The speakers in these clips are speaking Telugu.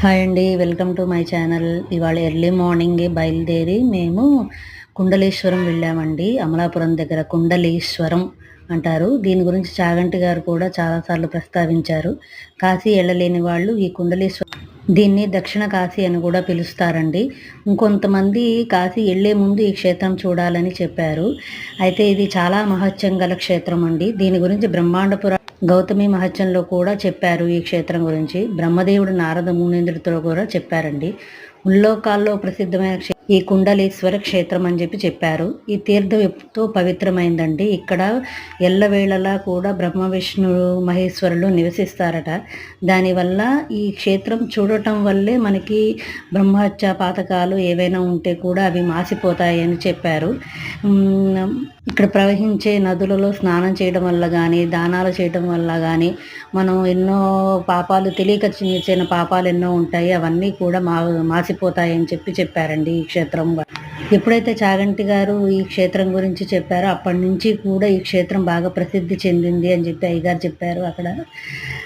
హాయ్ అండి. Welcome to my channel. ఇవాళ ఎర్లీ మార్నింగే బయలుదేరి మేము కుండలేశ్వరం వెళ్ళామండి. అమలాపురం దగ్గర కుండలేశ్వరం అంటారు. దీని గురించి చాగంటి గారు కూడా చాలా సార్లు ప్రస్తావించారు. కాశీ ఎళ్ళలేని వాళ్ళు ఈ దీన్ని దక్షిణ కాశీ అని కూడా పిలుస్తారండి. ఇంకొంతమంది కాశీ ఎళ్ళే ముందు ఈ క్షేత్రం చూడాలని చెప్పారు. అయితే ఇది చాలా మహత్యం గల క్షేత్రం అండి. దీని గురించి గౌతమి మహత్యంలో కూడా చెప్పారు. ఈ క్షేత్రం గురించి బ్రహ్మదేవుడు నారద మునీంద్రుడితో కూడా చెప్పారండి. ముల్లోకాల్లో ప్రసిద్ధమైన ఈ కుండలేశ్వర క్షేత్రం అని చెప్పారు. ఈ తీర్థం ఎంతో పవిత్రమైందండి. ఇక్కడ ఎల్లవేళలా కూడా బ్రహ్మ విష్ణు మహేశ్వరులు నివసిస్తారట. దానివల్ల ఈ క్షేత్రం చూడటం వల్లే మనకి బ్రహ్మహత్య పాతకాలు ఏవైనా ఉంటే కూడా అవి మాసిపోతాయని చెప్పారు. ఇక్కడ ప్రవహించే నదులలో స్నానం చేయడం వల్ల కానీ, దానాలు చేయడం వల్ల కానీ మనం ఎన్నో పాపాలు తెలియక చిన్న పాపాలు ఎన్నో ఉంటాయి, అవన్నీ కూడా మాసిపోతాయని చెప్పారండి ఈ క్షేత్రం. ఎప్పుడైతే చాగంటి గారు ఈ క్షేత్రం గురించి చెప్పారో అప్పటి నుంచి కూడా ఈ క్షేత్రం బాగా ప్రసిద్ధి చెందింది అని అయ్యగారు చెప్పారు అక్కడ.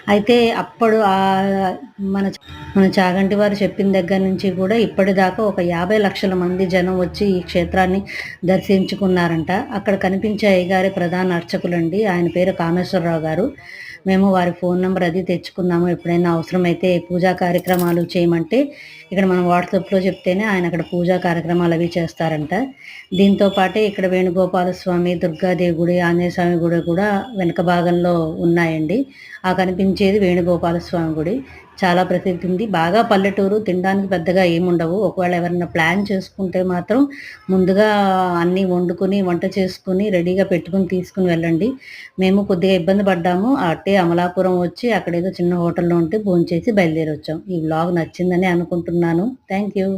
అయితే అప్పుడు మన మన చాగంటి వారు చెప్పిన దగ్గర నుంచి కూడా ఇప్పటిదాకా ఒక 50 లక్షల మంది జనం వచ్చి ఈ క్షేత్రాన్ని దర్శించుకున్నారంట. అక్కడ కనిపించే అయ్యగారే ప్రధాన అర్చకులండి. ఆయన పేరు కామేశ్వరరావు గారు. మేము వారి ఫోన్ నెంబర్ అది తెచ్చుకున్నాము. ఎప్పుడైనా అవసరమైతే పూజా కార్యక్రమాలు చేయమంటే ఇక్కడ మనం వాట్సాప్లో చెప్తేనే ఆయన అక్కడ పూజా కార్యక్రమాలు అవి చేస్తారంట. దీంతో పాటే ఇక్కడ వేణుగోపాల స్వామి, దుర్గాదేవి గుడి, ఆంజనేయ స్వామి గుడి కూడా వెనక భాగంలో ఉన్నాయండి. ఆ కనిపించేది వేణుగోపాల స్వామి గుడి. చాలా ప్రసిద్ధి ఉంది. బాగా పల్లెటూరు, తినడానికి పెద్దగా ఏముండవు. ఒకవేళ ఎవరైనా ప్లాన్ చేసుకుంటే మాత్రం ముందుగా అన్నీ వంట చేసుకుని రెడీగా పెట్టుకుని తీసుకుని వెళ్ళండి. మేము కొద్దిగా ఇబ్బంది పడ్డాము. అట్టే అమలాపురం వచ్చి అక్కడేదో చిన్న హోటల్లో ఉంటే భోంచేసి బయలుదేరి వచ్చాం. ఈ వ్లాగ్ నచ్చిందని అనుకుంటున్నాను. Thank you.